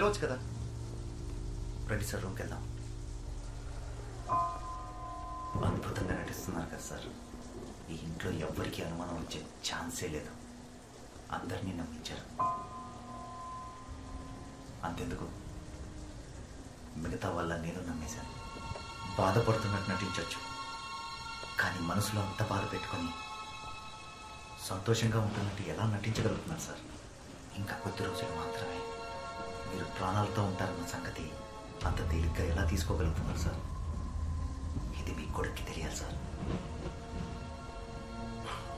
పిలవచ్చు కదా. రండి సార్, రూమ్కి వెళ్దాం. అద్భుతంగా నటిస్తున్నారు కదా సార్. ఈ ఇంట్లో ఎవ్వరికీ అనుమానం వచ్చే ఛాన్సే లేదు. అందరినీ నమ్మించారు. అంతెందుకు, మిగతా వాళ్ళ నేను నమ్మేశాను. బాధపడుతున్నట్టు నటించవచ్చు, కానీ మనసులో అంత బాధ పెట్టుకొని సంతోషంగా ఉంటున్నట్టు ఎలా నటించగలుగుతున్నారు సార్? ఇంకా కొద్ది రోజులు మాత్రమే మీరు ప్రాణాలతో ఉంటారన్న సంగతి అంత తేలిగ్గా ఎలా తీసుకోగలుగుతున్నారు సార్? ఇది మీ కొడుక్కి తెలియాలి సార్.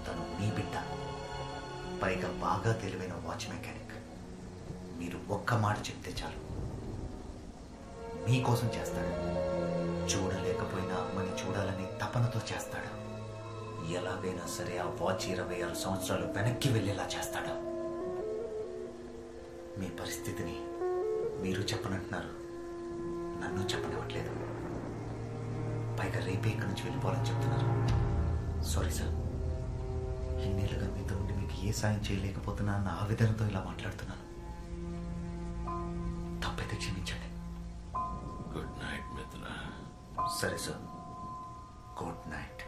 తను మీ బిడ్డ, పైగా బాగా తెలివైన వాచ్ మెకానిక్. మీరు ఒక్క మాట చెప్తే చాలు, మీకోసం చేస్తాడు. చూడలేకపోయినా అమ్మని చూడాలని తపనతో చేస్తాడు. ఎలాగైనా సరే ఆ వాచ్ 26 సంవత్సరాలు వెనక్కి వెళ్ళేలా చేస్తాడు. మీ పరిస్థితిని మీరు చెప్పనంటున్నారు, నన్ను చెప్పనివ్వట్లేదు. పైగా రేపే ఇక్కడి నుంచి వెళ్ళిపోవాలని చెప్తున్నారు. సారీ సార్, ఇన్నేళ్ళుగా మీతో ఉండి మీకు ఏ సాయం చేయలేకపోతున్నా అన్న ఆవేదనతో ఇలా మాట్లాడుతున్నాను. తప్పైతే క్షమించండి. గుడ్ నైట్ మిత్ర. సరే సార్, గుడ్ నైట్.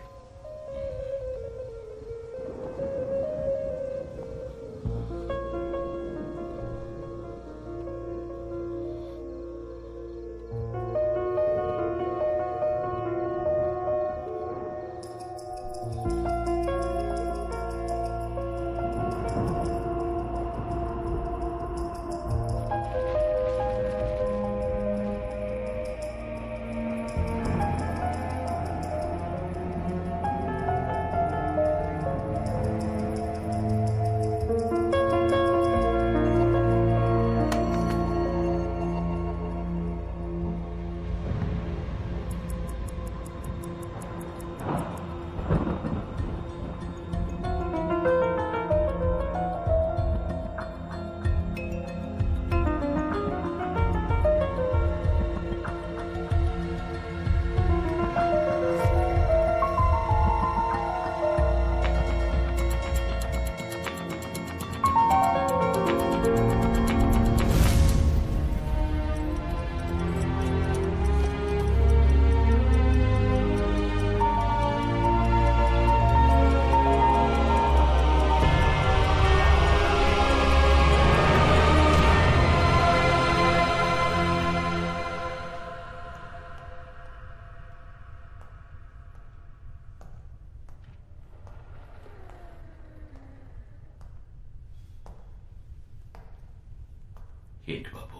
ఏంటి బాబు?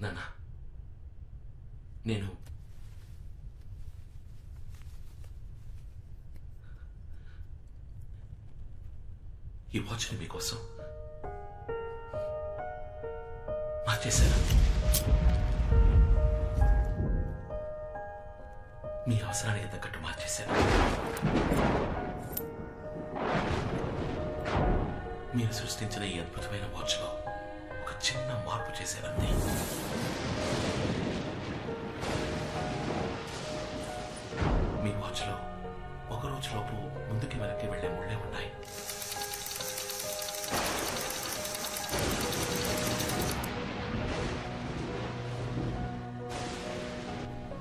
నాన్న, నేను ఈ వాచ్ని మీకోసం మార్చేశాను. మీ అవసరానికి తగ్గట్టు మార్చేశాను. మీరు సృష్టించిన ఈ అద్భుతమైన వాచ్లో ఒక చిన్న మార్పు చేశానంతే. మీ వాచ్లో ఒక రోజులోపు ముందుకి వెనక్కి వెళ్లే ముళ్ళే ఉన్నాయి.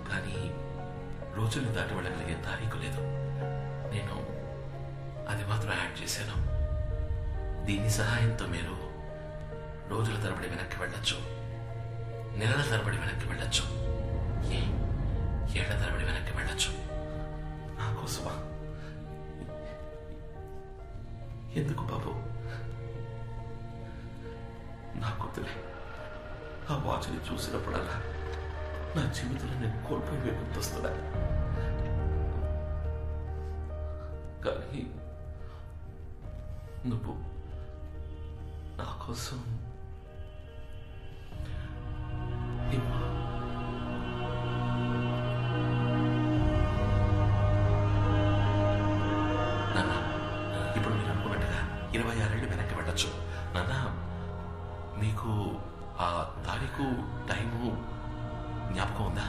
కానీ రోజులు దాటి వెళ్ళగలిగే తారీఖు లేదు. నేను అది మాత్రం యాడ్ చేశాను. దీని సహాయంతో మీరు రోజుల తరబడి వెనక్కి వెళ్ళొచ్చు, నెలల తరబడి వెనక్కి వెళ్ళొచ్చు, ఏళ్ల తరబడి వెనక్కి వెళ్ళొచ్చు. నా కోసమా? ఎందుకు బాబు? నా కొద్దులే. ఆ వాచ్ని చూసినప్పుడల్లా నా జీవితంలో నేను కోల్పోయి గుర్తొస్తున్నా. కానీ నువ్వు నా కోసం నాన్న, ఇప్పుడు మీరు అనుకున్నట్టుగా 26 ఏళ్ళు వెనక్కి వెళ్ళొచ్చు. నాన్న, మీకు ఆ తారీఖు టైము జ్ఞాపకం ఉందా?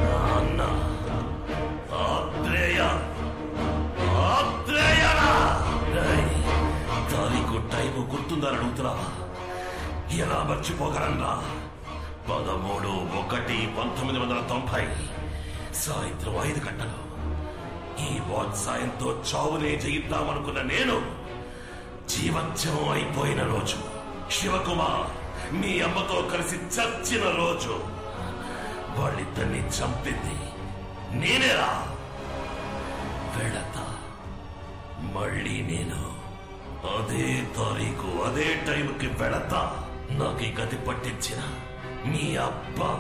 నాన్న, ఆత్రేయ గుర్తుందని అడుగుతున్నావా? ఎలా మర్చిపోగలన్నా? 13/1/1990 సాయంత్రం 5 గంటలు ఈ వాచ్ సాయంతో చావునే జయిద్దామనుకున్న నేను జీవత్యమం అయిపోయిన రోజు, శివకుమార్ మీ అమ్మతో కలిసి చచ్చిన రోజు, వాళ్ళిద్దరిని చంపింది నేనేరా. వెళతా మళ్ళీ నేను అదే తారీఖు అదే టైంకి వెళతా. నాకు ఈ గతి పట్టించిన మీ అబ్బా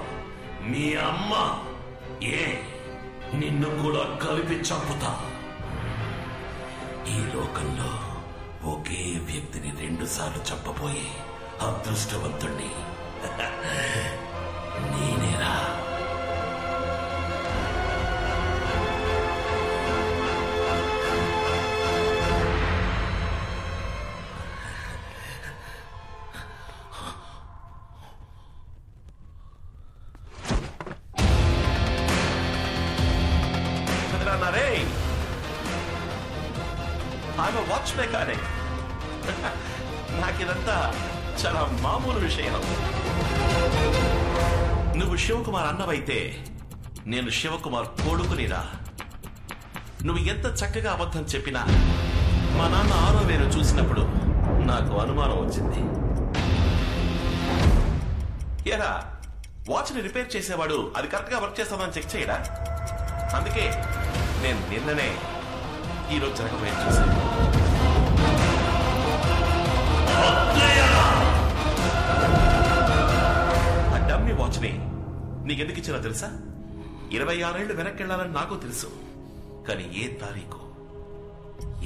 మీ అమ్మ నిన్ను కూడా కలిపి చంపుతా. ఈ లోకంలో ఒకే వ్యక్తిని 2 సార్లు చంపబోయే అదృష్టవంతుణ్ణి నేనేరా. Watch mechanic. నాకిదంతా చాలా మామూలు విషయం. నువ్వు శివకుమార్ అన్నవైతే నేను శివకుమార్ కొడుకునిరా. నువ్వు ఎంత చక్కగా అబద్ధం చెప్పినా మా నాన్న 6వ వేలు చూసినప్పుడు నాకు అనుమానం వచ్చింది. ఎరా వాచ్ని రిపేర్ చేసేవాడు అది కరెక్ట్ గా వర్క్ చేస్తామని చెక్ చేయడా? అందుకే నేను నిన్ననే ఈరోజు జరగబోయే చూశాను. ఆ డమ్మీ వాచ్ని నీకెందుకు ఇచ్చినా తెలుసా? 26 ఏళ్లు వెనక్కి వెళ్లాలని నాకు తెలుసు, కానీ ఏ తారీఖు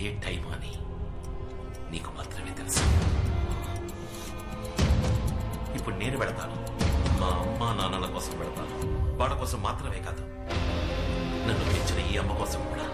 ఏ టైం అని నీకు మాత్రమే తెలుసు. ఇప్పుడు నేను వెళతాను, మా అమ్మా నాన్నల కోసం వెళతాను. వాళ్ళ కోసం మాత్రమే కాదు, నన్ను పెంచిన ఈ అమ్మ కోసం కూడా.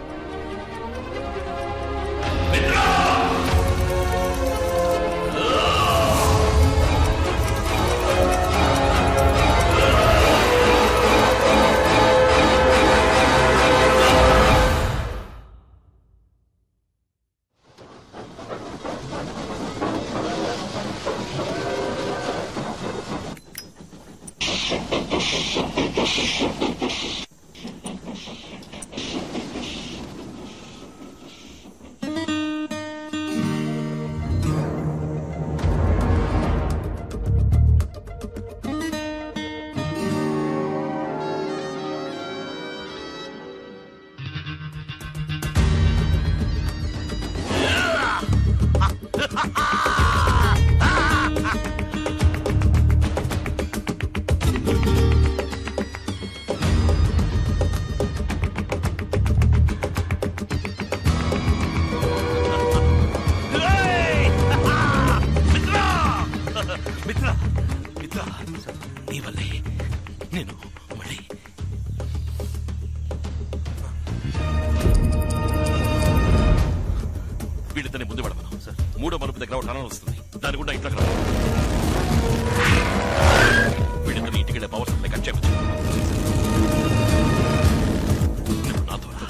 వీళ్ళిద్దరిని ముందు పెడతాను. 3వ మలుపు దగ్గర టనల్ వస్తుంది, దాని కూడా ఇంట్లోకి రా. వీళ్ళిద్దరిని ఇంటికి వెళ్ళే పవర్ సప్లై కట్ చేయవచ్చు. నువ్వు నాతో రా.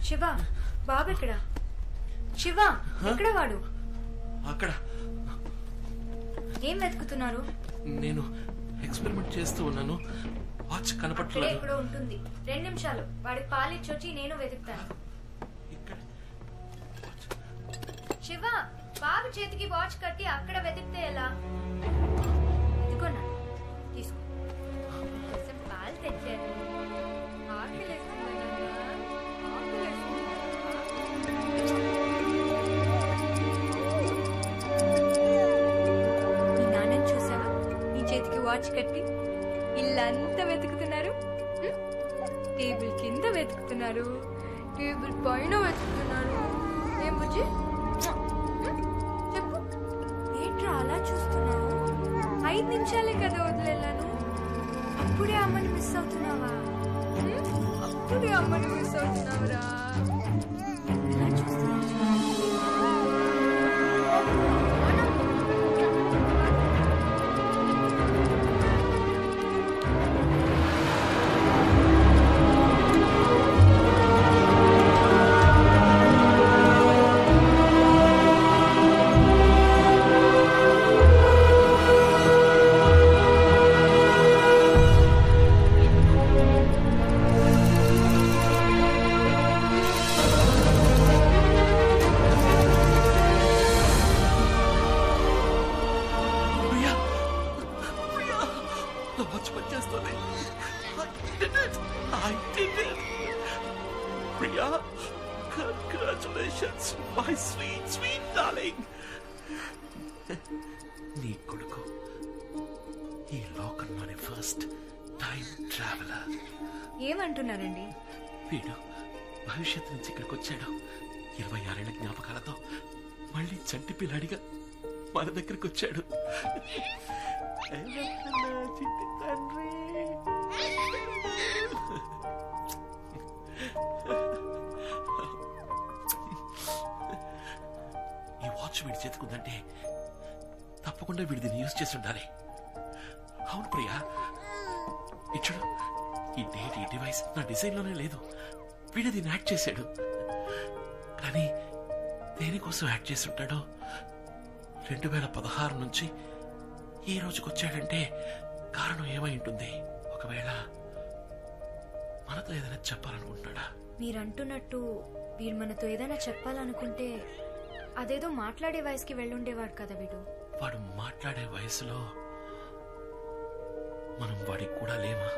శివ, బాబు ఎక్కడ? శివ, ఎక్కడ వాడు? అక్కడ. ఏం వెతుకుతున్నారు? నేను ఎక్స్పెరిమెంట్ చేస్తూ ఉన్నాను, వాచ్ కనపట్లేదు. ఇక్కడ ఉంటుంది. 2 నిమిషాలు, వాడికి పాలిచ్చొచ్చి నేను వెతుకుతాను. శివ, బాబు చేతికి వాచ్ కట్టి అక్కడ వెతికితే ఎలా? ఇదిగోనా, తీసుకో. పాలు తెచ్చాను. మీ నాన్న చూసావా? నీ చేతికి వాచ్ కట్టి ఇల్లంతా వెతుకుతున్నారు. టేబుల్ టేబుల్ కింద వెతుకుతున్నారు, టేబుల్ పైన వెతుకుతున్నారు. ఏం బుజ్జి చెప్పు, ఏంట్రా అలా చూస్తున్నావు? 5 నిమిషాలే కదా వదిలేలాను, అప్పుడే అమ్మని మిస్ అవుతున్నావా? అప్పుడే అమ్మని మిస్ అవుతున్నావురా. ఎలా చూస్తున్నావు? Priya, congratulations, my sweet, sweet darling. నీ కొడుకు ఈ లోకంలోని ఫస్ట్ టైం ట్రావెలర్. ఏమంటున్నారండి? వీడు భవిష్యత్తు నుంచి ఇక్కడికి వచ్చాడు. 26 ఏళ్ల జ్ఞాపకాలతో మళ్ళీ చంటి పిల్లాడిగా మన దగ్గరికి వచ్చాడు. చిట్టి తండ్రి. ఈ వాచ్ వీడి చేతుకుందంటే తప్పకుండా వీడి దీన్ని యూజ్ చేసి ఉండాలి. అవును ప్రియా, ఇచ్చుడు ఈ డేట్, ఈ డివైస్ నా డిజైన్ లోనే లేదు. వీడు దీన్ని యాడ్ చేశాడు. కానీ దేనికోసం యాడ్ చేసి ఉంటాడో 2016 నుంచి ఈ రోజుకి వచ్చాడంటే కారణం ఏమై ఉంటుంది? ఒకవేళ మనతో ఏదైనా చెప్పాలనుకుంటున్నాడా? మీరంటున్నట్టు వీడు మనతో ఏదైనా చెప్పాలనుకుంటే అదేదో మాట్లాడే వయసుకి వెళ్ళుండేవాడు కదా వీడు. వాడు మాట్లాడే వయసులో మనం వాడికి కూడా లేమా?